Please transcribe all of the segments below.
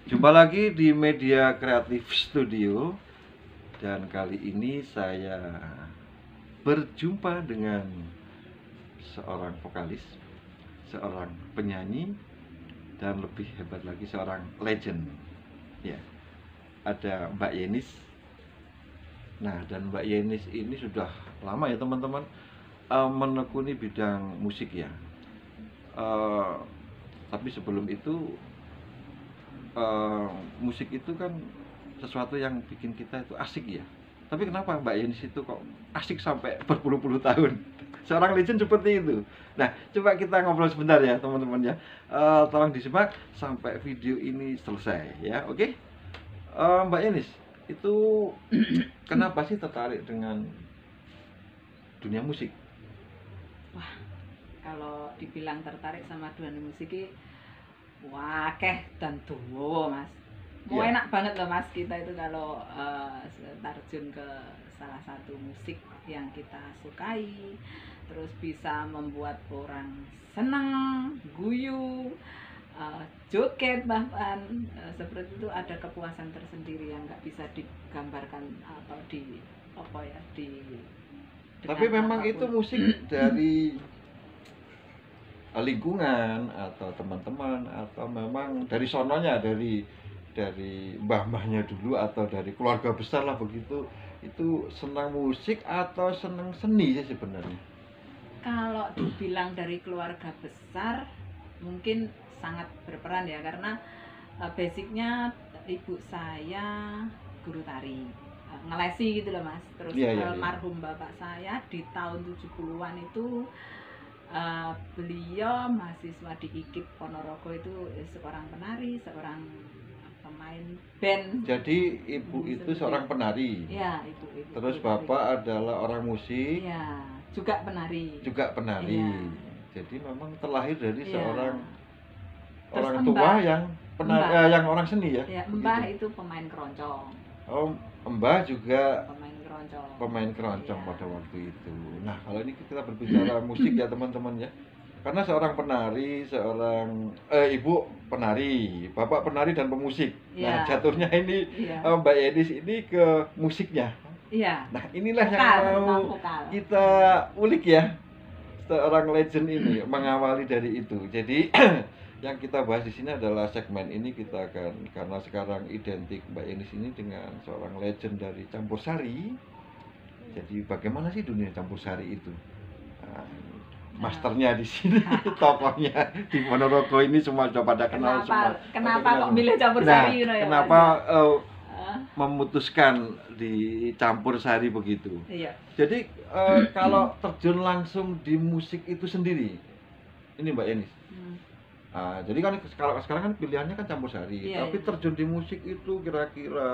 Jumpa lagi di Media Kreatif Studio. Dan kali ini saya berjumpa dengan seorang vokalis, seorang penyanyi, dan lebih hebat lagi seorang legend. Ya, ada Mbak Yenis. Nah, dan Mbak Yenis ini sudah lama ya teman-teman menekuni bidang musik ya. Tapi sebelum itu musik itu kan sesuatu yang bikin kita itu asik ya. Tapi kenapa Mbak Yenis itu kok asik sampai berpuluh-puluh tahun? Seorang legend seperti itu. Nah, coba kita ngobrol sebentar ya teman-teman ya. Tolong disimak sampai video ini selesai ya, oke? Mbak Yenis, itu kenapa sih tertarik dengan dunia musik? Wah, kalau dibilang tertarik sama dunia musik ini, wah dan tuwo Mas. Mau Iya. enak banget loh Mas kita itu kalau terjun ke salah satu musik yang kita sukai, terus bisa membuat orang senang, guyu, joget bahkan seperti itu, ada kepuasan tersendiri yang nggak bisa digambarkan atau Tapi dengan memang itu apapun. musik dari lingkungan atau teman-teman atau memang dari sononya, dari mbah-mbahnya dulu atau dari keluarga besar lah begitu, itu senang musik atau senang seni sih sebenarnya? Kalau dibilang dari keluarga besar mungkin sangat berperan ya, karena basicnya ibu saya guru tari, ngelesi gitu loh Mas. Terus Iya, iya, iya. almarhum bapak saya di tahun 70-an itu beliau mahasiswa di IKIP Ponorogo, itu seorang penari, seorang pemain band. Jadi ibu itu seorang penari. Ya, ibu Terus guru tari. bapak adalah orang musik, Ya, juga penari. juga penari. Iya. Jadi memang terlahir dari Iya. seorang Terus orang tua Mbah, yang penari, Mbah. yang orang seni ya. Ya, begitu. Mbah itu pemain keroncong. Oh, Mbah juga Pemain keroncong. pemain keroncong Iya. pada waktu itu. Nah, kalau ini kita berbicara musik ya teman-teman ya. Karena seorang penari, seorang ibu penari, bapak penari dan pemusik. Nah, Iya. jatuhnya ini Iya. Mbak Yenis ini ke musiknya. Iya. Nah, inilah Vokal, yang tentang mau vokal. kita ulik ya. Seorang legend ini mengawali dari itu. Jadi yang kita bahas di sini adalah segmen ini kita akan, karena sekarang identik Mbak Yenis ini dengan seorang legend dari campursari. Jadi bagaimana sih dunia campursari itu? Nah, masternya di sini, tokohnya di Ponorogo ini semua sudah pada kenal semua. Kenapa Pada kok kenal. milih campursari gitu ya? Kenapa Mas? memutuskan dicampur sari begitu? Iya. Jadi kalau terjun langsung di musik itu sendiri, ini Mbak Yenis. Jadi kan kalau sekarang kan pilihannya kan campur sari, Iya, tapi iya. terjun di musik itu kira-kira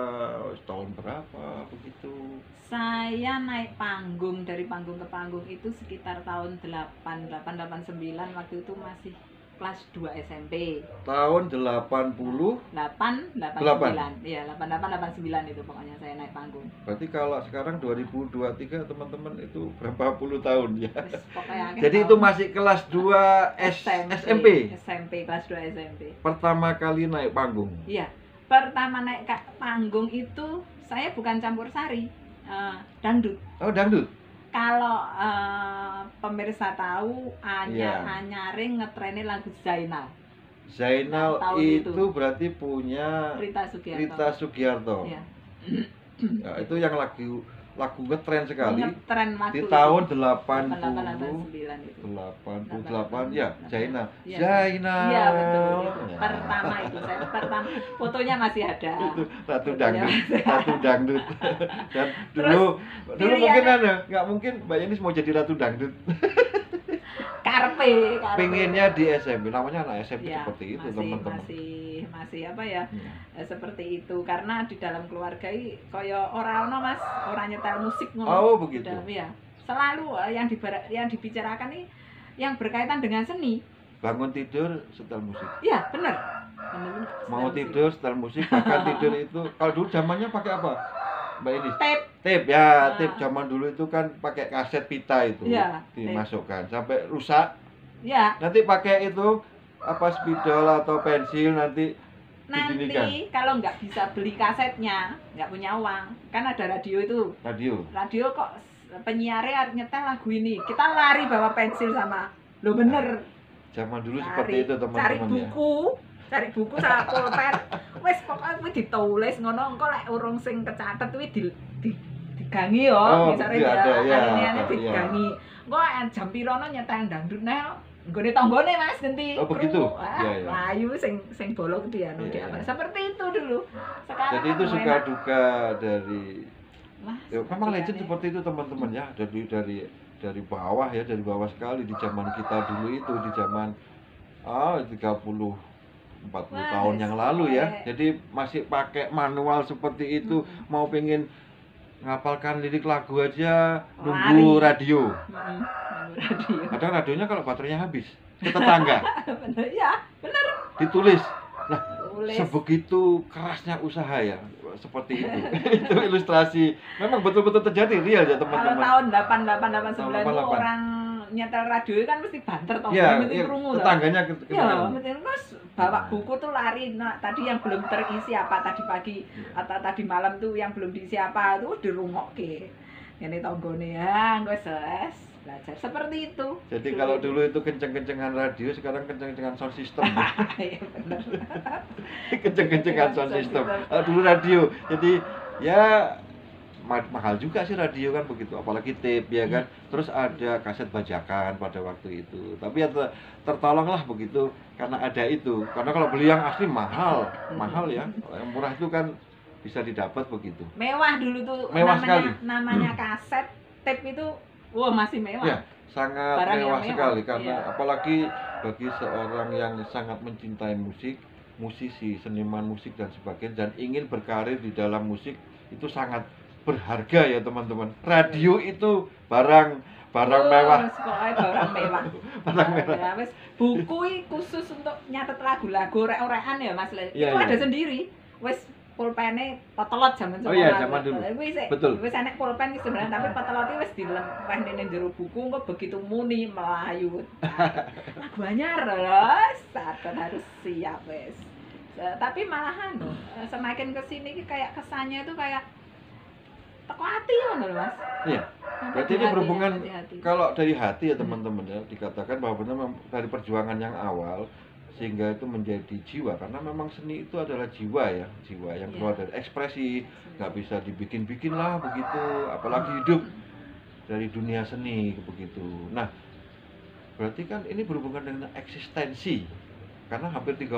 tahun berapa begitu? Saya naik panggung, dari panggung ke panggung itu sekitar tahun 88-89, waktu itu masih kelas 2 SMP. Tahun 80. 889. Iya, 88-89 itu pokoknya saya naik panggung. Berarti kalau sekarang 2023 teman-teman itu berapa puluh tahun ya? Terus pokoknya Jadi itu masih kelas 2 SMP. SMP kelas 2 SMP. Pertama kali naik panggung. Iya. Pertama naik panggung itu saya bukan campur sari, dangdut. Oh, dangdut. Kalau pemirsa tahu, Iya. Anyaring ngetrenin lagu Zainal. Zainal Nah, tahun itu itu. berarti punya Rita Sugiarto. Rita Sugiarto. Iya. Ya, itu yang lagu ngetren sekali Ngetren lagu di itu. tahun 88-89 itu. 88 ya, Zainal. Iya. Zainal. Iya, betul itu. Ya. Pertama itu saya fotonya masih ada. Itu Ratu Fotonya Dangdut, masih ada. Ratu Dangdut. Dan Terus, dulu mungkin pilihannya- nggak mungkin Mbak Yenis mau jadi Ratu Dangdut. Karpe. Pengennya di SMP, namanya anak SMP Ya, seperti itu masih, teman-teman. masih apa ya? Ya. Seperti itu, karena di dalam keluarga ini kaya orang ono Mas, orang nyetel musik ngono. Oh, begitu. Di dalam, ya. Selalu yang dibicarakan ini yang berkaitan dengan seni. Bangun tidur setel musik. Iya, benar. Mau tidur setel musik, bahkan tidur itu kalau dulu zamannya pakai apa? Mbak Enis? Tape ya, tape zaman dulu itu kan pakai kaset pita itu, ya, dimasukkan sampai rusak. Ya. Nanti pakai itu apa spidol atau pensil, nanti nanti kalau nggak bisa beli kasetnya, nggak punya uang, kan ada radio itu. Radio kok penyiarnya nyetel lagu ini, kita lari bawa pensil sama, lo bener. Zaman dulu seperti itu teman-teman ya. Cari buku sama pulpen, wes pokoknya kuwi ditulis ngono, engko lek urung sing kecatet kuwi digangi yo, misalnya ya digangi. Engko jam pirono nyetel dangdut neh nggone tanggane Mas ganti. Oh begitu. Layu sing bolong dia seperti itu dulu. Sekarang jadi itu suka duka dari memang legend seperti itu teman-teman ya, dari bawah ya, dari bawah sekali di zaman kita dulu itu, di zaman 30-40 tahun yang lalu ya. Jadi masih pakai manual seperti itu, mau pengen ngapalkan lirik lagu aja nunggu radio. Kadang radionya kalau baterainya habis ke tetangga. Bener. Ditulis. Nah, sebegitu kerasnya usaha ya, seperti itu. Itu ilustrasi. Memang betul-betul terjadi real ya teman-teman. Tahun 88 89 itu orang nyetel radio kan mesti banter toh, mesti krungu loh. Tetangganya ya, terus bawa buku tuh lari. Nah, tadi yang belum terisi apa tadi pagi atau tadi malam tuh yang belum diisi apa tuh dirungokke. Ngene tanggane ya, engko ses belajar seperti itu. Jadi kalau dulu itu kenceng-kencengan radio, sekarang kenceng-kencengan sound system. Iya benar. Kenceng-kencengan sound system. Dulu radio. Jadi ya mahal juga sih radio kan begitu, apalagi tape ya kan. Terus ada kaset bajakan pada waktu itu. Tapi ya tertolonglah begitu karena ada itu. Karena kalau beli yang asli mahal ya. Yang murah itu kan bisa didapat begitu. Mewah dulu tuh. Mewah sekali. Namanya kaset, tape itu masih mewah. Ya, sangat mewah sekali karena apalagi bagi seorang yang sangat mencintai musik, musisi, seniman musik dan sebagainya dan ingin berkarir di dalam musik itu sangat berharga ya teman-teman. Radio itu barang mewah. Barang mewah. Barang mewah. Buku khusus untuk nyatet lagu-lagu rek-rekan ya Mas. Itu ada sendiri. Wis pulpene petelot zaman sekolah. Oh iya, zaman dulu. Betul. Wis enek pulpen iki sebenarnya tapi petelote wis dilempeh ning jero buku kok begitu muni melayu. Lagu anyar terus harus siap wis. Tapi malahan semakin kesini kayak kesannya itu kayak teko hati ngono lho Mas. Iya. Berarti ini berhubungan kalau dari hati ya teman-teman ya, dikatakan bahwa benar dari perjuangan yang awal sehingga itu menjadi jiwa, karena memang seni itu adalah jiwa ya, jiwa yang keluar dari ekspresi, nggak bisa dibikin-bikin lah begitu, apalagi hidup dari dunia seni begitu. Nah, berarti kan ini berhubungan dengan eksistensi, karena hampir 35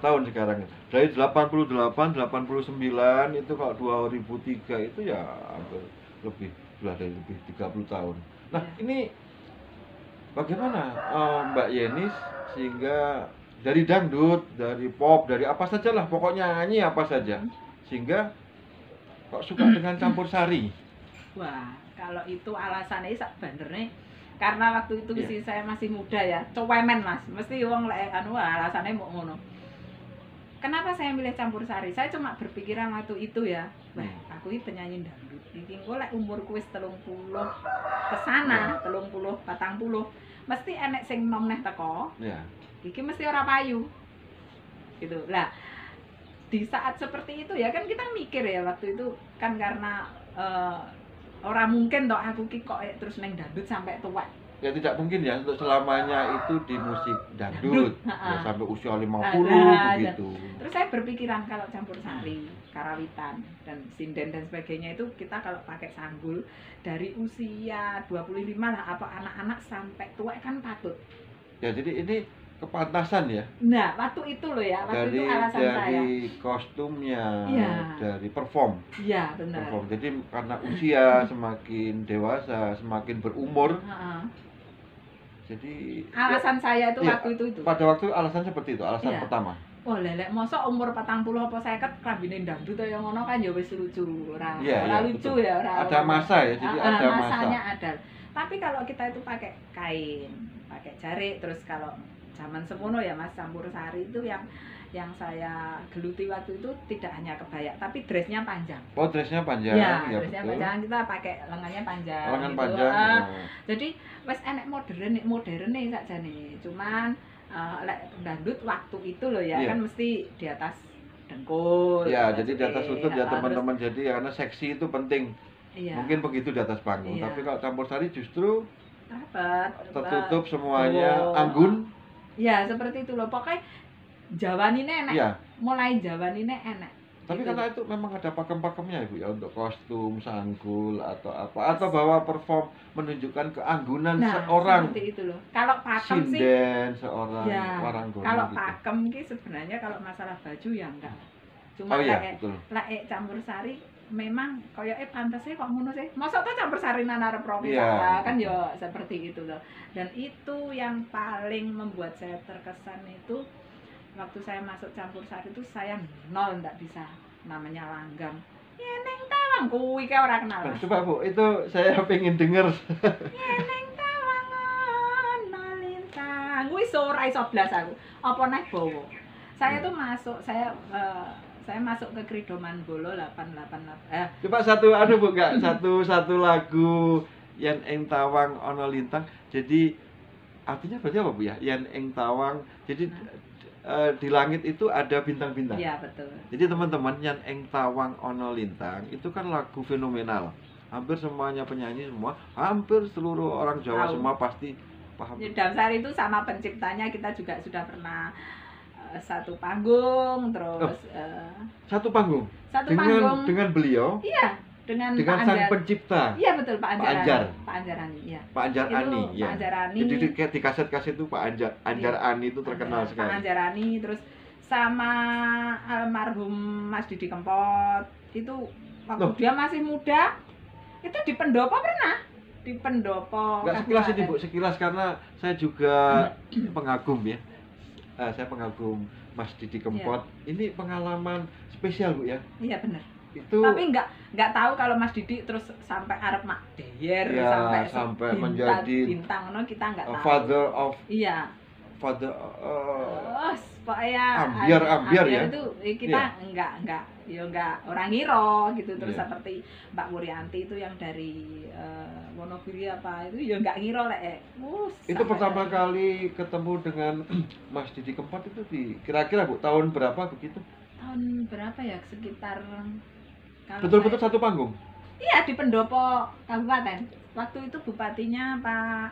tahun sekarang, dari 88, 89 itu kalau 2003 itu ya hampir lebih 30 tahun. Nah, ini bagaimana Mbak Yeni sehingga dari dangdut, dari pop, dari apa saja lah, pokoknya nyanyi apa saja, sehingga kok suka dengan campur sari? Wah, kalau itu alasannya sebenarnya karena waktu itu sih saya masih muda ya, cewemen Mas, mesti wong lek alasannya mau ngono. Kenapa saya milih campur sari? Saya cuma berpikiran waktu itu ya, wah aku ini penyanyi dangdut, iki engko lek umurku wis 30 kesana, 30, 40, mesti enek sing nom neh teko. Iki mesti ora payu gitu lah. Di saat seperti itu ya kan kita mikir ya waktu itu kan karena orang mungkin toh aku ki kok terus neng dangdut sampai tua. Ya tidak mungkin ya untuk selamanya itu di musik dangdut ya, sampai usia 50 begitu. Terus saya berpikiran kalau campur sari, karawitan dan sinden dan sebagainya itu kita kalau pakai sanggul dari usia 25 lah apa anak-anak sampai tua kan patut. Ya jadi ini kepantasan ya. Nah, waktu itu loh ya, waktu itu alasan saya. Dari kostumnya, dari perform. Iya, benar. Perform. Jadi karena usia semakin dewasa, semakin berumur. Jadi alasan saya itu waktu itu. Pada waktu alasan seperti itu, alasan pertama. Oh, lelek mosok umur 40 apa 50 klambine dangdut kaya ngono kan ya wis lucu. Ora lucu betul. Ya, ora. Ada masa ya, jadi ada masanya ada. Tapi kalau kita itu pakai kain, pakai jarik, terus kalau zaman semono ya Mas, campur sari itu yang saya geluti waktu itu tidak hanya kebaya tapi dressnya panjang. Oh, dressnya panjang. Ya dressnya panjang, kita pakai lengannya panjang. Lengan gitu. Panjang. Jadi wes enek modern nih sakjane. Cuman lek dangdut waktu itu loh ya kan mesti di atas dengkul. Ya, terus, jadi di atas lutut ya terus, teman-teman. Jadi karena seksi itu penting. iya, Mungkin begitu di atas panggung. Iya. Tapi kalau campur sari justru rapat, tertutup semuanya, dawa. anggun. Ya seperti itu loh, pokoknya jawanine enek, Iya. mulai jawanine enek. Tapi Gitu. karena itu memang ada pakem-pakemnya Ibu ya, untuk kostum, sanggul atau apa, atau bawa perform menunjukkan keanggunan seorang seperti itu loh. Kalau pakem sih, sinden, seorang ya, waranggono kalau gitu. pakem ki sebenarnya kalau masalah baju ya enggak. Cuma Oh iya, lek betul. campur sari memang koyoke pantese kok ngono sih. Mosok tuh campur sari nang arep romi Iya, kan betul. ya seperti itu loh. Dan itu yang paling membuat saya terkesan itu waktu saya masuk campur sari itu saya nol ndak bisa namanya langgam. Yeneng tawang kuwi kayak ora kenal. Nah, coba Bu, itu saya pengen denger. Yeneng tawang ana lintang. Kuwi ora iso blas aku. Apa neh bawa. Saya tuh masuk, saya masuk ke Krido Manggolo 888. Coba satu Bu, enggak satu lagu Yen ing tawang ana lintang. Jadi artinya berarti apa Bu ya? Yen ing tawang. Jadi di langit itu ada bintang-bintang. Iya, betul. Jadi teman-teman, Yen ing tawang ana lintang itu kan lagu fenomenal. Hampir semuanya penyanyi semua, hampir seluruh orang Jawa Tahu. semua pasti paham. Damsari itu sama penciptanya kita juga sudah pernah satu panggung, terus Satu panggung satu dengan panggung. dengan beliau, Iya, dengan dengan Pak sang Anjar. pencipta, Iya betul, Pak Pak Anjar. Anjarani, iya. Pak Anjar Itu Ani, Pak ya. Anjarani. Jadi di kaset-kaset itu Pak Anjar Iya. Ani itu terkenal Pak sekali. Anjarani, terus sama almarhum Mas Didi Kempot. Itu waktu Loh. dia masih muda, itu di Pendopo pernah. Di Pendopo. Enggak sekilas ini Kabupaten. Bu, sekilas karena saya juga pengagum ya. Saya pengagum Mas Didi Kempot. Ini pengalaman spesial Bu ya. Iya benar. Itu Tapi nggak tahu kalau Mas Didi terus sampai arep mak deyer ya, sampai menjadi bintang no kita nggak tahu. father of Iya. father Supaya ambiar ya. itu kita nggak orang ngiro gitu. Terus Iya. seperti Mbak Wuryanti itu yang dari Wonogiri apa itu ya nggak ngiro lek. Itu pertama kali ketemu dengan Mas Didi Kempot itu kira-kira Bu tahun berapa begitu? tahun berapa ya, sekitar kalau Betul-betul saya- satu panggung. Iya, di Pendopo Kabupaten. Waktu itu bupatinya Pak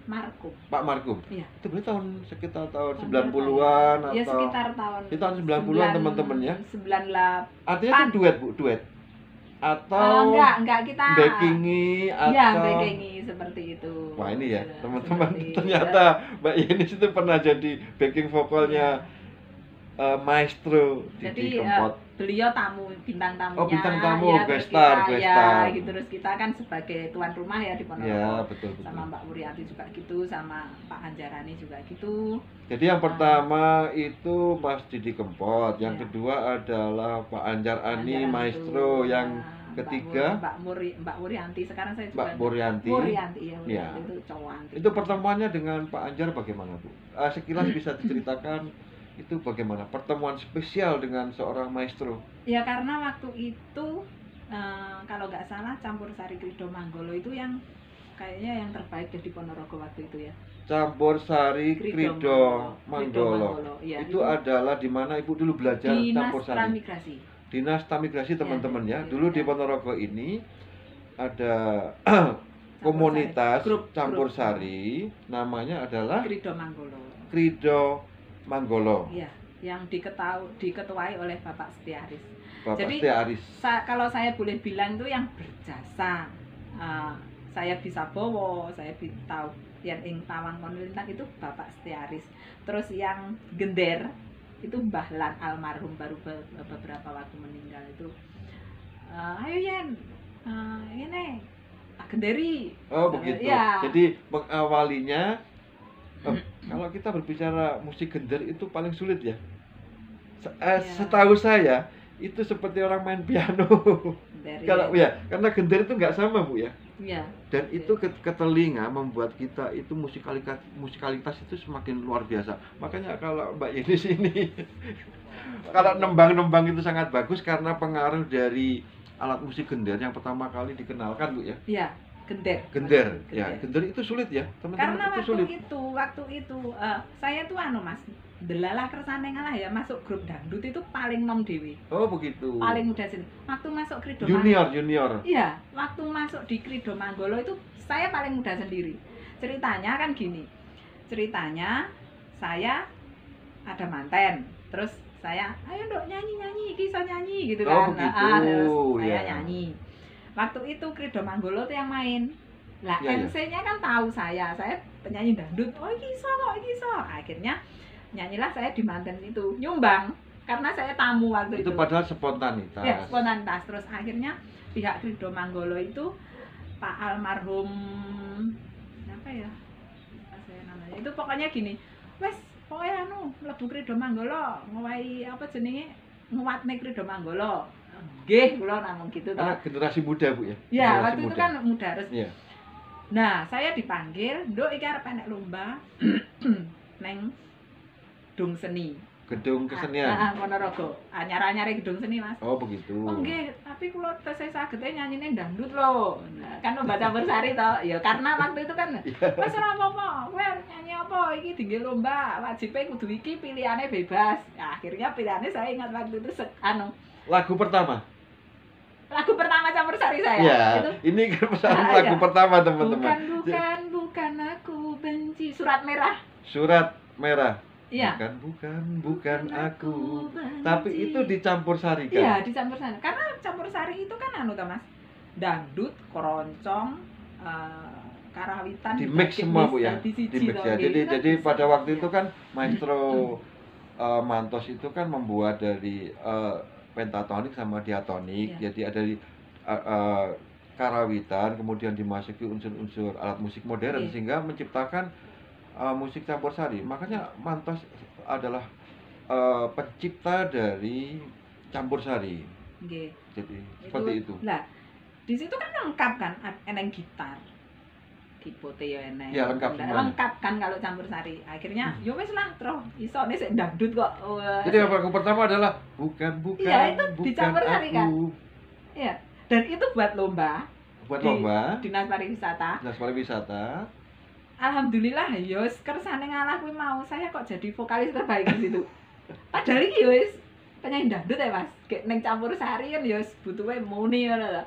Markum. Pak Markum. Iya. Itu berarti sekitar tahun Tahun 90-an berapa atau ya? Ya sekitar tahun Itu tahun 90-an teman-teman ya. 98. Artinya itu duet atau Enggak kita backingi atau ya backingi seperti itu. Wah ini ya Ya, teman-teman, seperti- ternyata Mbak Yeni itu pernah jadi backing vokalnya maestro Jadi Didi Kempot. beliau bintang tamunya. Oh, bintang tamu, ya, terus guest star, kita, guest ya, star. gitu. Terus kita kan sebagai tuan rumah ya di Ponorogo. Ya betul. Sama Mbak Wuryanti juga gitu, sama Pak Anjarani juga gitu. Jadi yang pertama itu Mas Didi Kempot, yang Ya. kedua adalah Pak Anjar Ani, Anjarani maestro, itu. yang Nah, ketiga Mbak Wuryanti. Sekarang saya juga Mbak Wuryanti. Wuryanti ya, Ya. Wuryanti itu cowok. Itu pertemuannya dengan Pak Anjar bagaimana Bu? Sekilas bisa diceritakan itu bagaimana pertemuan spesial dengan seorang maestro? Ya karena waktu itu kalau nggak salah campur sari Krido Manggolo itu yang kayaknya yang terbaik deh di Ponorogo waktu itu ya. Campur sari Krido Manggolo. Ya, Itu adalah di mana Ibu dulu belajar Dinas campur sari? Transmigrasi. Dinas Transmigrasi teman-teman ya. iya, Dulu di iya. Ponorogo ini ada komunitas Grup campur sari, namanya adalah Krido Manggolo. Krido Manggolo. Iya, yang diketuai oleh Bapak Setiaris. Bapak Jadi, Setiaris. Kalau saya boleh bilang itu yang berjasa. Saya bisa bawa, saya tahu yang ing tawang konlintang itu Bapak Setiaris. Terus yang gender itu Mbah Lan almarhum baru beberapa waktu meninggal itu. Ayo Yen, ini genderi. Oh begitu. Ya. Jadi mengawalinya kalau kita berbicara musik gender itu paling sulit ya. Ya. Setahu saya itu seperti orang main piano. Dari, Kalau ya, karena gender itu nggak sama Bu ya. ya. Dan itu ke telinga membuat kita itu musikalitas itu semakin luar biasa. Makanya kalau Mbak Yeni sini kalau nembang-nembang itu sangat bagus karena pengaruh dari alat musik gender yang pertama kali dikenalkan Bu ya. Iya, gender. Gender. Ya, gender itu sulit ya, teman-teman. Karena Itu sulit. waktu itu saya tuh Mas, delalah kersane ngalah ya masuk grup dangdut itu paling nom dewi. Oh begitu. Paling muda sini. Waktu masuk Krido Junior. Iya, waktu masuk di Krido Manggolo itu saya paling muda sendiri. Ceritanya kan gini. Ceritanya saya ada manten, terus saya ayo Dok nyanyi kisah nyanyi gitu kan. Oh begitu. Terus saya Ya. nyanyi. Waktu itu Krido Manggolo tuh yang main. Lah Ya, ya. MC-nya kan tahu saya penyanyi dangdut. Oh iki iso. Akhirnya nyanyilah saya di manten itu, nyumbang karena saya tamu waktu itu. Itu padahal spontanitas. Ya, spontanitas. Terus akhirnya pihak Krido Manggolo itu Pak almarhum siapa ya? Lupa saya namanya. Itu pokoknya gini. Wes, pokoknya mlebu Krido Manggolo, ngowahi apa jenenge? Nguwatne Krido Manggolo. Nggih, kula namung gitu Karena toh. generasi muda Bu ya. Ya, Generasi waktu itu muda. kan muda terus. Iya. Nah, saya dipanggil, Nduk iki arep enek lomba neng Gedung Seni. Gedung kesenian. Ponorogo. Anyar-anyare Gedung Seni, Mas. Oh begitu. Oh nggih, tapi kula tesih sagede nyanyine dangdut lho. Nah, kan lomba campursari to. Ya karena waktu itu kan wis ora apa-apa. Kowe nyanyi apa iki tinggi lomba, wajibe kudu iki pilihane bebas. Nah, akhirnya pilihannya saya ingat waktu itu Lagu pertama. lagu pertama campursari saya. Iya. Itu Ini kan pesanan Ah, lagu iya. pertama teman-teman. bukan aku benci surat merah. Surat merah. Iya. Bukan aku. benci. Tapi itu dicampur sarikan. Iya, dicampur sari. Karena campur sari itu kan anu to, Mas. Dangdut, keroncong, karawitan Di mix semua Bu ya. Di Di mix ya. Jadi pada waktu itu kan Maestro Mantos itu kan membuat dari pentatonik sama diatonik. Iya. Jadi ada di karawitan, kemudian dimasuki unsur-unsur alat musik modern Iya. sehingga menciptakan musik campur sari. Makanya Mantos adalah pencipta dari campur sari. Nggih. Jadi seperti itu. Lah, di situ kan lengkap kan, eneng gitar. Kipote ya eneng. Ya, lengkap Nah, semuanya. lengkap kan kalau campur sari. Akhirnya yo wis lah, terus isone sik dangdut kok. Wah, Jadi lagu pertama adalah bukan Iya, itu dicampur sari kan? aku. Iya. Dan itu buat lomba Buat Di- lomba Dinas Pariwisata. dinas pariwisata. Alhamdulillah ya kersane ngalah kuwi mau saya kok jadi vokalis terbaik di situ. Padahal iki wis penyanyi dangdut ya Mas. Kayak ning campur sari kan ya butuhe muni ngono lho.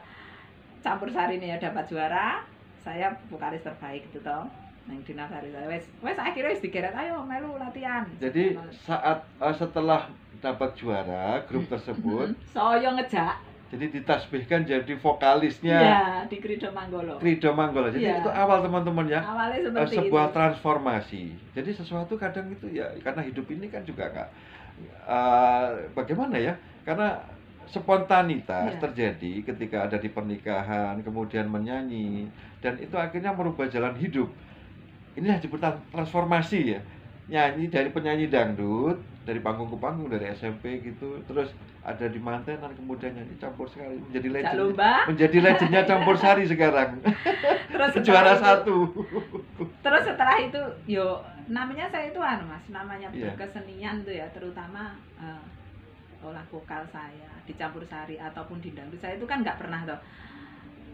Campur sari ini ya dapat juara, saya vokalis terbaik gitu toh. Nang Dinas Pariwisata wis akhirnya wis digeret ayo melu latihan. Jadi saat setelah dapat juara grup tersebut, saya ngejak jadi ditasbihkan jadi vokalisnya iya di Krido Manggolo. Krido Manggolo. Jadi Iya. itu awal teman-teman ya. Awalnya seperti Sebuah itu. transformasi. Jadi sesuatu kadang itu ya karena hidup ini kan juga nggak bagaimana ya? Karena spontanitas Iya. terjadi ketika ada di pernikahan, kemudian menyanyi dan itu akhirnya merubah jalan hidup. Ini disebut transformasi ya. Nyanyi dari penyanyi dangdut dari panggung ke panggung dari SMP gitu, terus ada di mantenan kemudian nyanyi campur sari menjadi Jak legend. lomba. Menjadi legendnya campur sari sekarang. Terus setelah Juara itu- satu. Terus setelah itu, yo namanya saya itu Mas, namanya Iya. berkesenian tuh ya, terutama olah vokal saya dicampur sari ataupun di dangdut saya itu kan nggak pernah toh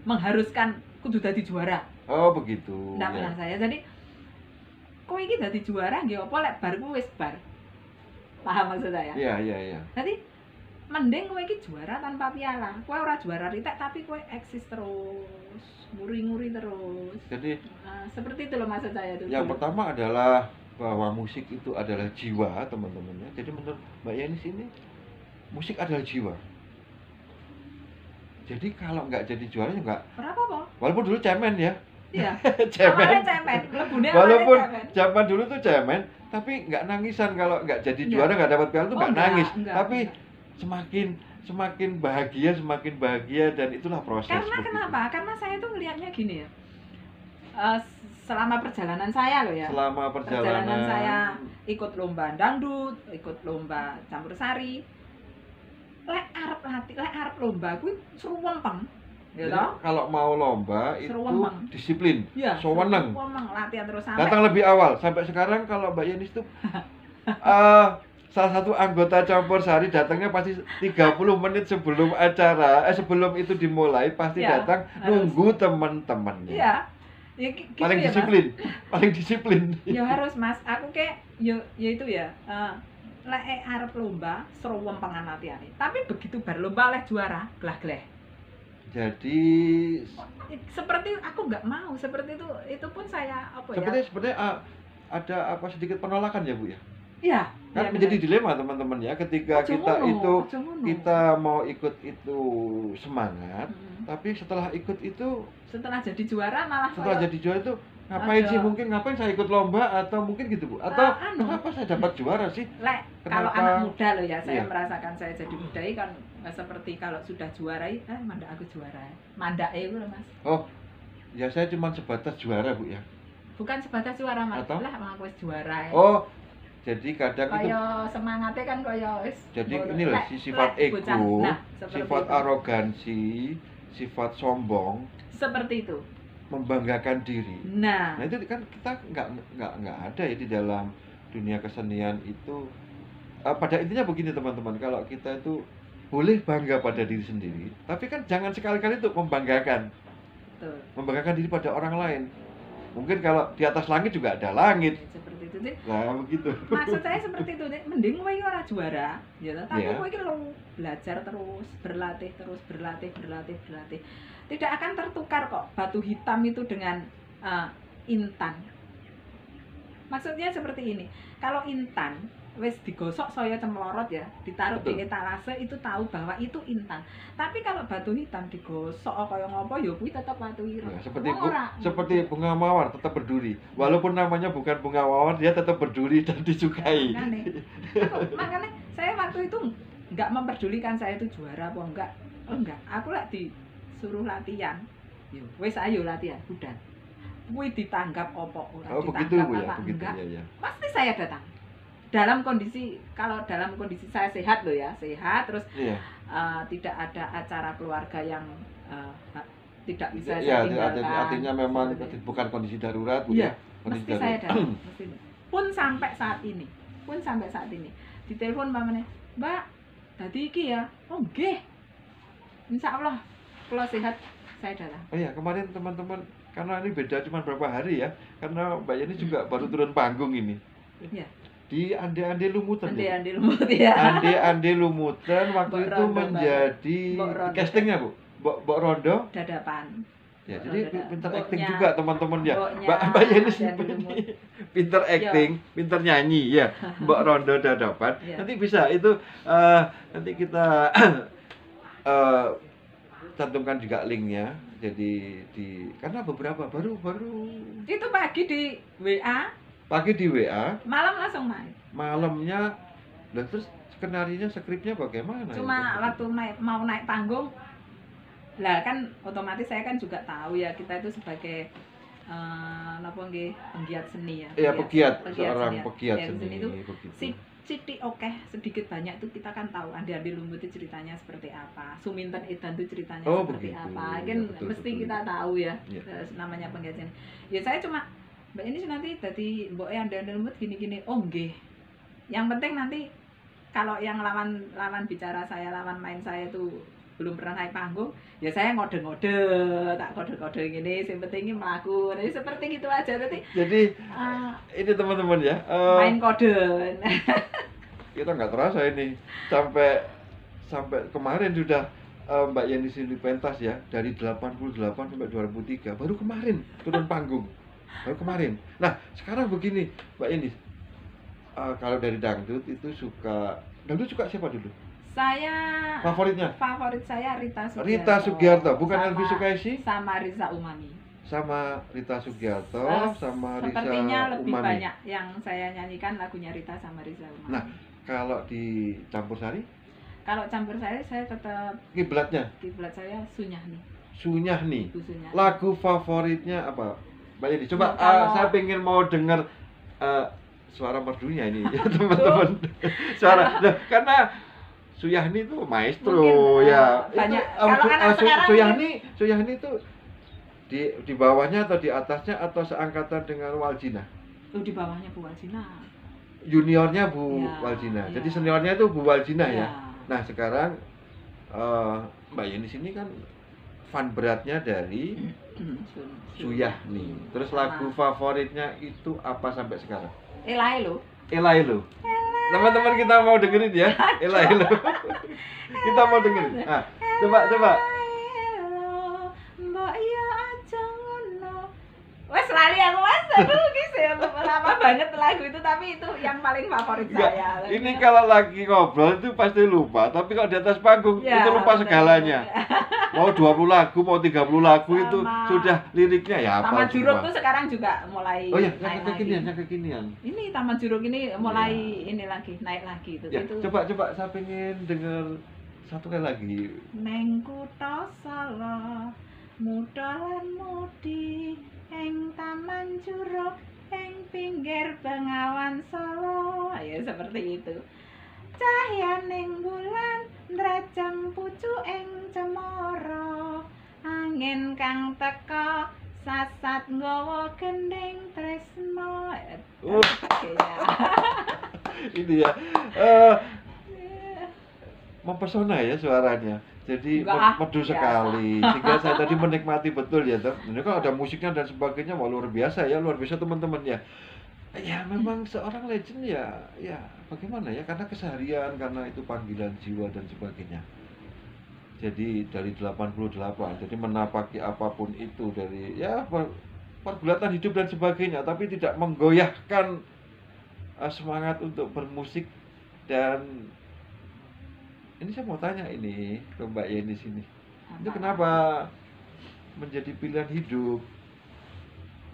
mengharuskan kudu dadi juara. Oh begitu. Nggak ya. pernah saya. Jadi kowe iki dadi juara nggih apa lek bar ku wis bar. Paham maksud saya? Iya, iya, iya. Jadi mending kowe iki juara tanpa piala. Kowe ora juara ritek tapi kowe eksis terus, nguri-nguri terus. Jadi Seperti itu loh maksud saya tuh. yang dulu. pertama adalah bahwa musik itu adalah jiwa, teman-teman ya. Jadi menurut Mbak Yani sini musik adalah jiwa. Jadi kalau nggak jadi juara ya nggak. Ora apa-apa. Walaupun dulu cemen ya, Iya. cemen. Awalnya cemen, mlebune Walaupun awalnya cemen. zaman dulu tuh cemen, tapi nggak nangisan kalau nggak jadi Iya. juara nggak dapat piala tuh Oh, nggak nangis. enggak, Tapi enggak. semakin bahagia dan itulah proses. Karena begitu. kenapa? Karena saya tuh ngelihatnya gini ya. Selama perjalanan saya loh ya. Selama perjalanan saya ikut lomba dangdut, ikut lomba campur sari. Lek arep lomba kuwi seru wempeng. Ya Jadi, toh? kalau mau lomba itu Seru wempeng. disiplin, Iya. sewenang. Wempeng latihan terus sampai Datang lebih awal. Sampai sekarang kalau Mbak Yanis itu salah satu anggota campur sari datangnya pasti 30 menit sebelum acara, sebelum itu dimulai pasti Iya, datang harus. nunggu teman-temannya. Iya. gitu paling ya, Mas. disiplin, paling disiplin. Ya harus Mas, aku kayak ya itu ya. Lek arep lomba seru wempengan latihan. Tapi begitu bar lomba oleh juara, glah-gleh. Jadi Seperti aku nggak mau seperti itu pun saya apa ya? sepertinya ada apa sedikit penolakan ya Bu ya? Iya, Kan iya, menjadi bener. dilema teman-teman ya, ketika Aja kita ngono, itu aja ngono. kita mau ikut itu semangat, Mm. tapi setelah ikut itu, Setelah jadi juara malah setelah koyo jadi juara itu ngapain ada- sih, mungkin ngapain saya ikut lomba atau mungkin gitu Bu, atau anu. kenapa saya dapat juara sih? Lek kalau Kenapa? anak muda loh ya, saya Iya. merasakan saya jadi muda ini kan seperti kalau sudah juara, mandak aku juara. Mandak itu loh Mas. Oh ya, saya cuma sebatas juara Bu ya. Bukan sebatas juara Mas, Atau? lah aku wis juara. Oh jadi kadang itu, Kaya semangatnya kan kaya wis. jadi ngono. ini loh Lek- sifat lek bocah, ego, nah, seperti sifat itu. arogansi, sifat sombong, Seperti itu. membanggakan diri. Nah, Nah itu kan kita nggak ada ya di dalam dunia kesenian itu. Pada intinya begini teman-teman, kalau kita itu boleh bangga pada diri sendiri, tapi kan jangan sekali-kali untuk membanggakan diri pada orang lain. Mungkin kalau di atas langit juga ada langit. seperti itu Dik. Nah begitu. Maksud saya seperti itu Dik. Mending kowe iki ora juara, ya toh. Tapi Iya. kowe iki lu belajar terus, berlatih, tidak akan tertukar kok batu hitam itu dengan intan. Maksudnya seperti ini, kalau intan wis digosok saya cemlorot ya, ditaruh Betul. di etalase itu tahu bahwa itu intan. Tapi kalau batu hitam digosok kaya ngopo ya kuwi tetap batu ireng. Ya, seperti Wong ora- seperti bunga mawar tetap berduri. Walaupun namanya bukan bunga mawar, dia tetap berduri dan disukai. Makanya saya waktu itu nggak memperdulikan saya itu juara apa enggak. Oh, enggak, aku lah disuruh latihan. Yo, wis ayo latihan, udah. Kuwi ditanggap opo ora Oh begitu Bu ya, apa begitu enggak. ya. Pasti saya datang. Dalam kondisi saya sehat loh ya, sehat terus Iya. tidak ada acara keluarga yang tidak bisa Ya, saya tinggalkan. artinya memang Seperti itu. bukan kondisi darurat Bu Iya, ya. Kondisi mesti saya darurat. datang, mesti. Pun sampai saat ini ditelepon mamane, Mbak tadi iki ya, oh nggih, insya Allah kalau sehat saya datang. Oh ya, kemarin teman-teman, karena ini beda cuma berapa hari ya, karena Mbak Yani juga baru turun panggung ini Iya. di Ande-Ande Lumutan. ya? Ande lumut ya. Ande Lumutan waktu Mbok itu Rondo, menjadi Mbok Rondo. castingnya Bu, Mbok Rondo. Dadapan. Ya, Mbok jadi Rondo. pinter Mboknya- acting juga teman-teman ya. mboknya Mbak Yani Ande sih Lumut. pinter acting, pinter nyanyi ya. Mbok Rondo Dadapan. Iya. Nanti bisa itu nanti kita cantumkan juga linknya. Jadi karena beberapa baru Itu pagi di WA, pagi di WA, malam langsung main. malamnya, dan terus skenarionya, skripnya bagaimana? Cuma itu? waktu mau naik panggung, lah kan otomatis saya kan juga tahu ya kita itu sebagai napa nggih penggiat seni ya. Iya, pegiat, seni seorang ya. pegiat Pegiat seni itu begitu. Sithik oke sedikit banyak itu kita kan tahu Ande Lumut itu ceritanya seperti apa, Suminten Edan itu ceritanya Oh, seperti begitu. apa, Ya, kan betul, mesti betul. kita tahu ya, Ya. namanya penggiat seni. Ya saya cuma Mbak ini nanti tadi Mbok Ande Lumut gini-gini, oh nggih. Yang penting nanti kalau yang lawan bicara saya, lawan main saya itu belum pernah naik panggung, ya saya ngode-ngode, tak kode-kode gini, yang penting ini melaku, jadi seperti gitu aja nanti Jadi ini teman-teman ya, main kode. kita nggak terasa ini sampai kemarin sudah Mbak Yani Cindy Pentas ya, dari 88 sampai 2003 baru kemarin turun panggung, baru kemarin. Nah sekarang begini Mbak Yani, kalau dari dangdut itu suka siapa dulu? Saya Favorit saya Rita Sugiarto. Rita Sugiarto, bukan Sama- Elvi Sukaisi? Sama Riza Umami. Sama Rita Sugiarto, sama Risa Sepertinya lebih Umami. banyak yang saya nyanyikan lagunya Rita sama Riza Umami. Nah, kalau di Campur Sari, Kalau campur saya tetap kiblatnya kiblat saya Sunyahni, Sunyahni. Ibu Sunyahni. Lagu favoritnya apa? Mbak Yedi, coba Nah, kalau- saya pengen mau dengar suara merdunya ini ya teman-teman. Suara, nah, karena Suyahni itu maestro Mungkin, ya. banyak. Itu, Kalau anak sekarang Suyahni itu di bawahnya atau di atasnya atau seangkatan dengan Waljina? Tuh di bawahnya Bu Waljina. Juniornya Bu Ya, Waljina. ya. Jadi seniornya itu Bu Waljina ya. Ya. Nah, sekarang Mbak Yeni sini kan Fan beratnya dari Suyah nih. Terus lagu favoritnya itu apa sampai sekarang? Elai lo. Elai lo. Teman-teman kita mau dengerin ya. Elai lo. Kita mau dengerin. Nah, coba. Mbak iya aja ngono. Wes lali aku Mas. Aduh lama banget lagu itu, tapi itu yang paling favorit saya. Ini kalau lagi ngobrol itu pasti lupa, tapi kalau di atas panggung ya, itu lupa segalanya. Mau 20 lagu, mau 30 lagu itu sudah liriknya ya apa. Taman Juruk tuh sekarang juga mulai yang kekinian. Ini Taman Juruk ini mulai ini lagi, naik lagi itu. Ya, itu. Coba saya pengen dengar satu kali lagi. Neng kutha Solo, muda lan mudi ing Taman Juruk ing pinggir Bengawan Solo. Ya seperti itu. Cahyaning bulan ndrajang pucuking cemara, angin kang teka sasat nggawa gending tresno. Ini ya mempesona ya suaranya, jadi merdu sekali sehingga saya tadi menikmati betul ya toh. Ini kalau ada musiknya dan sebagainya wah luar biasa teman-teman ya. Ya memang seorang legend ya bagaimana ya, karena keseharian, karena itu panggilan jiwa dan sebagainya. Jadi dari 88, jadi menapaki apapun itu dari ya pergulatan hidup dan sebagainya, tapi tidak menggoyahkan semangat untuk bermusik. Dan ini saya mau tanya ini ke Mbak Yeni sini, itu kenapa menjadi pilihan hidup?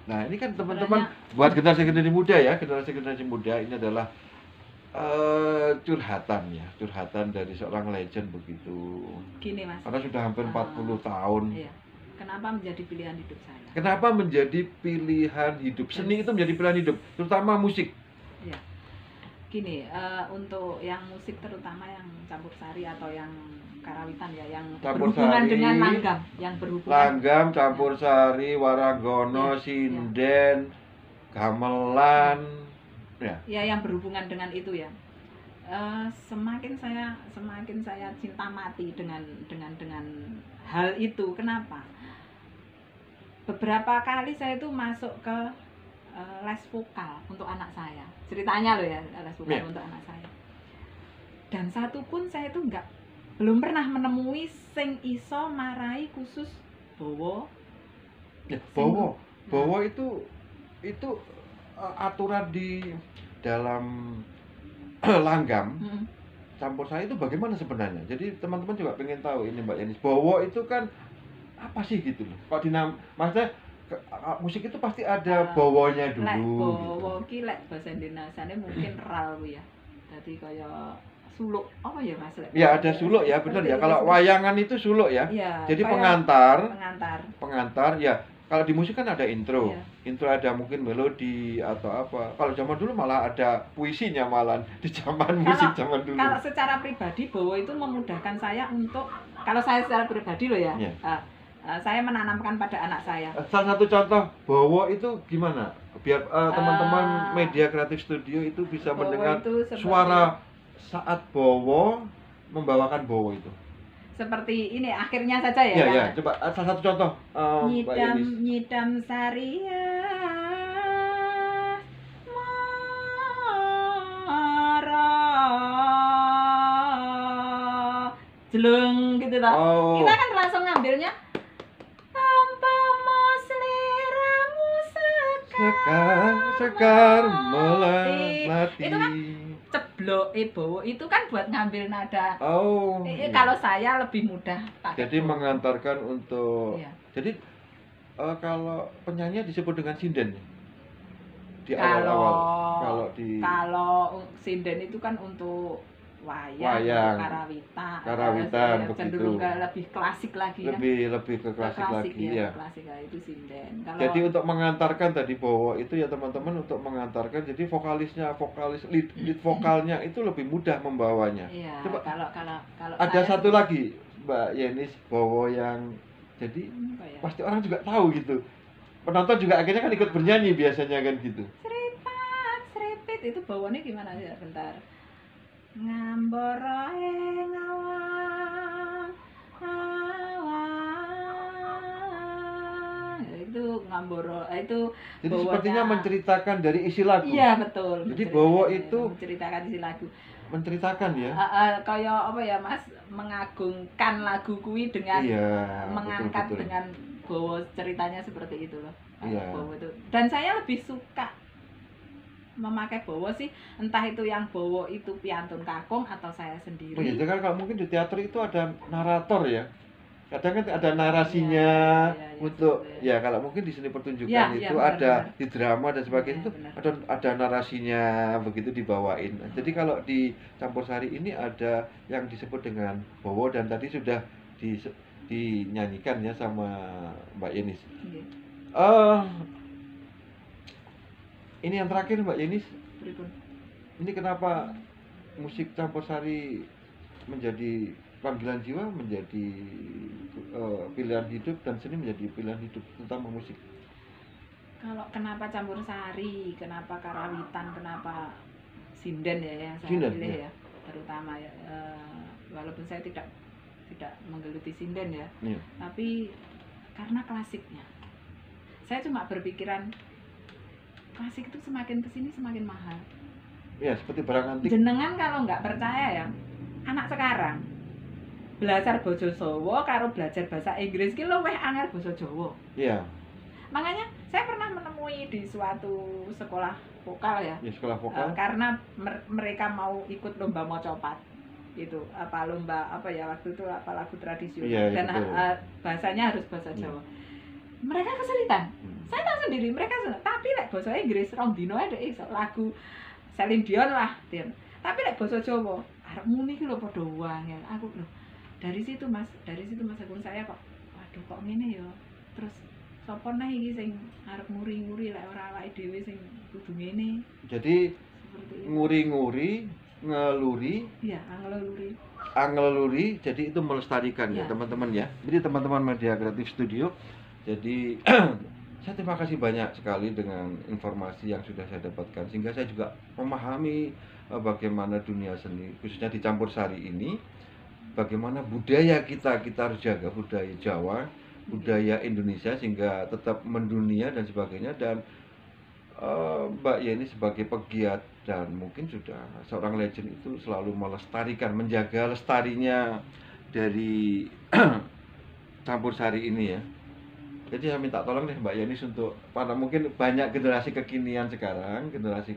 Nah ini kan teman-teman buat generasi muda ya, generasi muda ini adalah curhatan dari seorang legend begitu. Gini Mas. Karena sudah hampir 40 tahun. Iya. Kenapa menjadi pilihan hidup saya? Kenapa menjadi pilihan hidup? Seni itu menjadi pilihan hidup, terutama musik. Iya. Gini, untuk yang musik terutama yang campur sari atau yang karawitan ya, yang campur berhubungan sari, dengan langgam, yang berhubungan langgam, campur sari, waranggono, sinden, gamelan, ya yang berhubungan dengan itu ya. Semakin saya cinta mati dengan hal itu. Kenapa? Beberapa kali saya itu masuk ke les vokal untuk anak saya. Ceritanya loh ya, les vokal untuk anak saya. Dan satu pun saya itu belum pernah menemui sing iso marai khusus bawa. Ya, bawa itu aturan di dalam langgam campur sari itu bagaimana sebenarnya? Jadi teman-teman juga pengen tahu ini Mbak Yeni. Bawa itu kan apa sih gitu loh? Kalau maksudnya musik itu pasti ada bawanya dulu. Bawa ki lek bahasa Indonesiane mungkin ral ya. Jadi kayak suluk apa ya Mas? Ya ada suluk ya, benar ya. Kalau wayangan itu suluk ya. Jadi pengantar ya. Kalau di musik kan ada intro. Intro ada mungkin melodi atau apa. Kalau zaman dulu malah ada puisinya malah di zaman musik zaman dulu. Kalau secara pribadi Bowo itu memudahkan saya untuk, kalau saya secara pribadi loh ya. Saya menanamkan pada anak saya. Salah satu contoh Bowo itu gimana? Biar teman-teman Media Kreatif Studio itu bisa mendengar suara saat Bowo membawakan Bowo itu. Seperti ini akhirnya saja ya. Iya, coba salah satu contoh. Nyidam saria jeleng gitu tak. Kita kan langsung ngambilnya sekar melati. Itu kan ceblok Bowo itu kan buat ngambil nada. Iya. Kalau saya lebih mudah pakai. Jadi mengantarkan untuk. Iya. Jadi kalau penyanyi disebut dengan sinden di awal-awal. Kalau sinden itu kan untuk wayang, karawitan cenderung lebih klasik lagi lebih ke klasik lagi ya. Klasik itu sinden. Jadi untuk mengantarkan tadi Bowo itu ya teman-teman, untuk mengantarkan, jadi vokalis lead vokalnya itu lebih mudah membawanya. Iya. Coba kalau ada satu lagi Mbak Yeni Bowo yang jadi pasti orang juga tahu gitu. Penonton juga akhirnya kan ikut bernyanyi biasanya kan gitu. Seripit itu Bowonya gimana ya, bentar. Ngambara ing awang Ngamboro itu Jadi Bowonya. sepertinya menceritakan dari isi lagu. Iya betul. Jadi Bowo itu menceritakan isi lagu. menceritakan ya. Kayak apa ya Mas, mengagungkan lagu kuwi dengan Iya, mengangkat betul. dengan Bowo, ceritanya seperti itu loh. Iya. Bowo itu. Dan saya lebih suka memakai Bowo sih, entah itu yang Bowo itu piantun kakung atau saya sendiri. Oh iya, jadi kan kalau mungkin di teater itu ada narator ya. Kadang kan ada narasinya untuk ya kalau mungkin di seni pertunjukan itu benar, ada benar. di drama dan sebagainya itu Benar. ada narasinya begitu dibawain. Jadi kalau di campur sari ini ada yang disebut dengan Bowo dan tadi sudah dinyanyikan ya sama Mbak Yenis. Ini yang terakhir Mbak Yenis. Ini kenapa musik campur sari menjadi panggilan jiwa, menjadi pilihan hidup, dan seni menjadi pilihan hidup, terutama musik? Kalau kenapa campur sari, kenapa karawitan, kenapa sinden ya yang saya Sinden, pilih ya. Terutama ya, walaupun saya tidak menggeluti sinden ya, Iya. tapi karena klasiknya. Saya cuma berpikiran klasik itu semakin kesini semakin mahal. Ya, seperti barang antik. Jenengan kalau nggak percaya ya, anak sekarang belajar basa Jawa karo belajar bahasa Inggris ki luwih angel basa Jawa. Iya. Makanya saya pernah menemui di suatu sekolah vokal ya. Ya, sekolah vokal. Karena mereka mau ikut lomba mocopat. Itu lomba apa ya waktu itu lagu tradisional, iya, dan bahasanya harus bahasa Jawa. Mereka kesulitan. Saya tahu sendiri mereka tapi bahasa Inggris rong dino ada lagu Celine Dion lah, tapi bahasa Jawa arep muni ki lho padha wangel. Aku lho dari situ Mas Agung saya kok waduh kok ngene ya. Terus sapa neh iki sing arep nguri-nguri lek ora awake dhewe sing kudu ngene. Jadi nguri-nguri, ngeluri. Iya, ngeluri, jadi itu melestarikan ya teman-teman ya. Jadi teman-teman Media Kreatif Studio. Jadi saya terima kasih banyak sekali dengan informasi yang sudah saya dapatkan, sehingga saya juga memahami bagaimana dunia seni khususnya di campur sari ini, bagaimana budaya kita harus jaga, budaya Jawa, budaya Indonesia sehingga tetap mendunia dan sebagainya. Dan Mbak Yeni sebagai pegiat dan mungkin sudah seorang legend itu selalu melestarikan, menjaga lestarinya dari campur sari ini ya. Jadi saya minta tolong deh Mbak Yenis untuk karena mungkin banyak generasi kekinian sekarang, generasi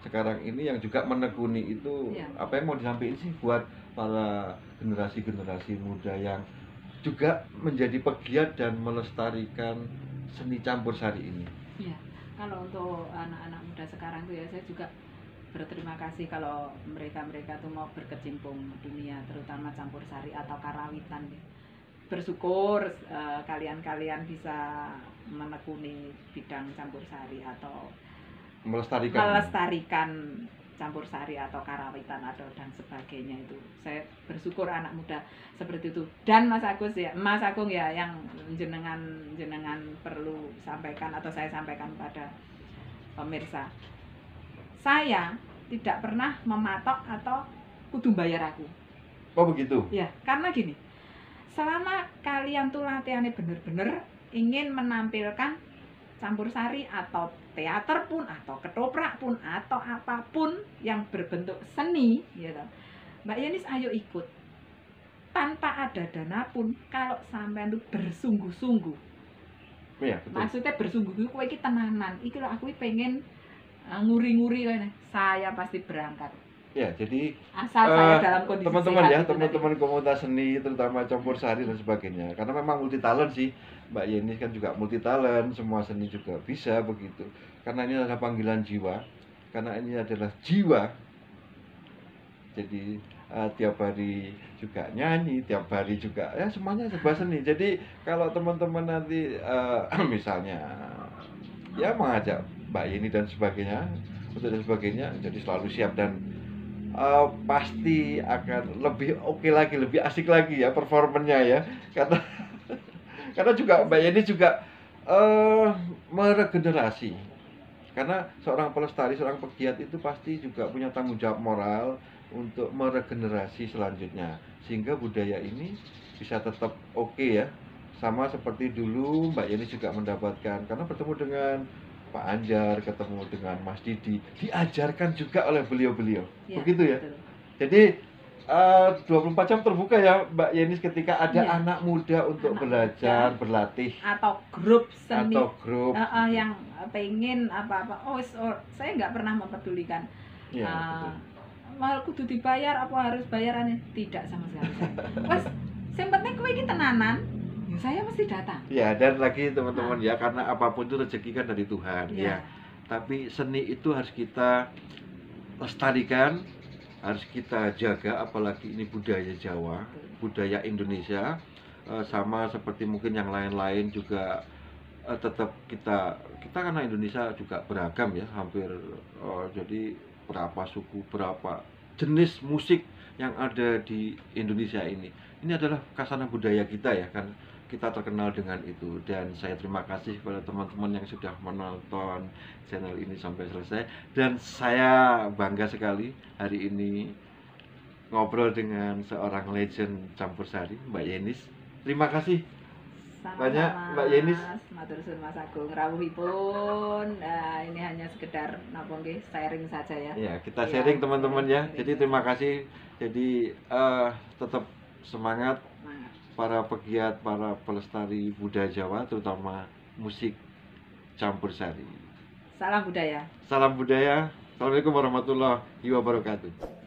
sekarang ini yang juga menekuni itu apa yang mau disampaikan sih buat para generasi muda yang juga menjadi pegiat dan melestarikan seni campur sari ini. Iya, kalau untuk anak-anak muda sekarang tuh ya saya juga berterima kasih kalau mereka tuh mau berkecimpung dunia terutama campur sari atau karawitan. Bersyukur kalian bisa menekuni bidang campur sari atau melestarikan campur sari atau karawitan atau dan sebagainya. Itu saya bersyukur anak muda seperti itu. Dan Mas Agung ya yang jenengan perlu sampaikan atau saya sampaikan pada pemirsa, saya tidak pernah mematok atau kudu bayar aku. Oh begitu? Ya, karena gini, selama kalian tuh latihannya bener-bener ingin menampilkan campur sari atau teater pun atau ketoprak pun atau apapun yang berbentuk seni gitu, Mbak Yenis ayo ikut tanpa ada dana pun. Kalau sampean tuh bersungguh-sungguh ya, betul. Maksudnya bersungguh-sungguh kowe iki tenanan iki lho aku pengen nguri-nguri kene, saya pasti berangkat. Ya, jadi asal saya dalam kondisi teman-teman ya, gitu teman-teman komunitas seni terutama campur sari dan sebagainya. Karena memang multi talent sih, Mbak Yeni kan juga multi talent, semua seni juga bisa begitu. Karena ini adalah panggilan jiwa, karena ini adalah jiwa. Jadi tiap hari juga nyanyi, tiap hari juga ya semuanya serba seni. Jadi kalau teman-teman nanti misalnya ya mengajak Mbak Yeni dan sebagainya, jadi selalu siap dan pasti akan lebih oke lagi, lebih asik lagi ya performanya ya. Karena juga Mbak Yeni juga meregenerasi. Karena seorang pelestari, seorang pegiat itu pasti juga punya tanggung jawab moral untuk meregenerasi selanjutnya, sehingga budaya ini bisa tetap oke ya, sama seperti dulu Mbak Yeni juga mendapatkan, karena bertemu dengan Pak Anjar, ketemu dengan Mas Didi, diajarkan juga oleh beliau-beliau. Ya, Begitu ya. betul. Jadi 24 jam terbuka ya Mbak Yeni ketika ada Iya. anak muda untuk Anak belajar, muda. berlatih Atau grup seni atau grup yang pengen apa-apa. Saya nggak pernah mempedulikan. ya, betul. Mahal kudu dibayar apa harus bayarannya, tidak sama sekali. Wes yang penting kowe iki tenanan, ya saya mesti datang. Ya, dan lagi teman-teman ya, karena apapun itu rezeki kan dari Tuhan Ya. ya. Tapi seni itu harus kita lestarikan, harus kita jaga, apalagi ini budaya Jawa, budaya Indonesia. Sama seperti mungkin yang lain-lain juga tetap kita karena Indonesia juga beragam ya, hampir jadi berapa suku, berapa jenis musik yang ada di Indonesia ini. Ini adalah khasana budaya kita ya kan, kita terkenal dengan itu. Dan saya terima kasih kepada teman-teman yang sudah menonton channel ini sampai selesai, dan saya bangga sekali hari ini ngobrol dengan seorang legend campur sari, Mbak Yenis. Terima kasih banyak Mbak Yenis. Matur suwun Mas Agung rawuhipun. Ini hanya sekedar napa nggih sharing saja ya. Ya, kita Iya, sharing teman-teman ya. sharing. Jadi terima kasih. Jadi tetap semangat para pegiat, para pelestari budaya Jawa, terutama musik campur sari. Salam budaya. Salam budaya. Assalamualaikum warahmatullahi wabarakatuh.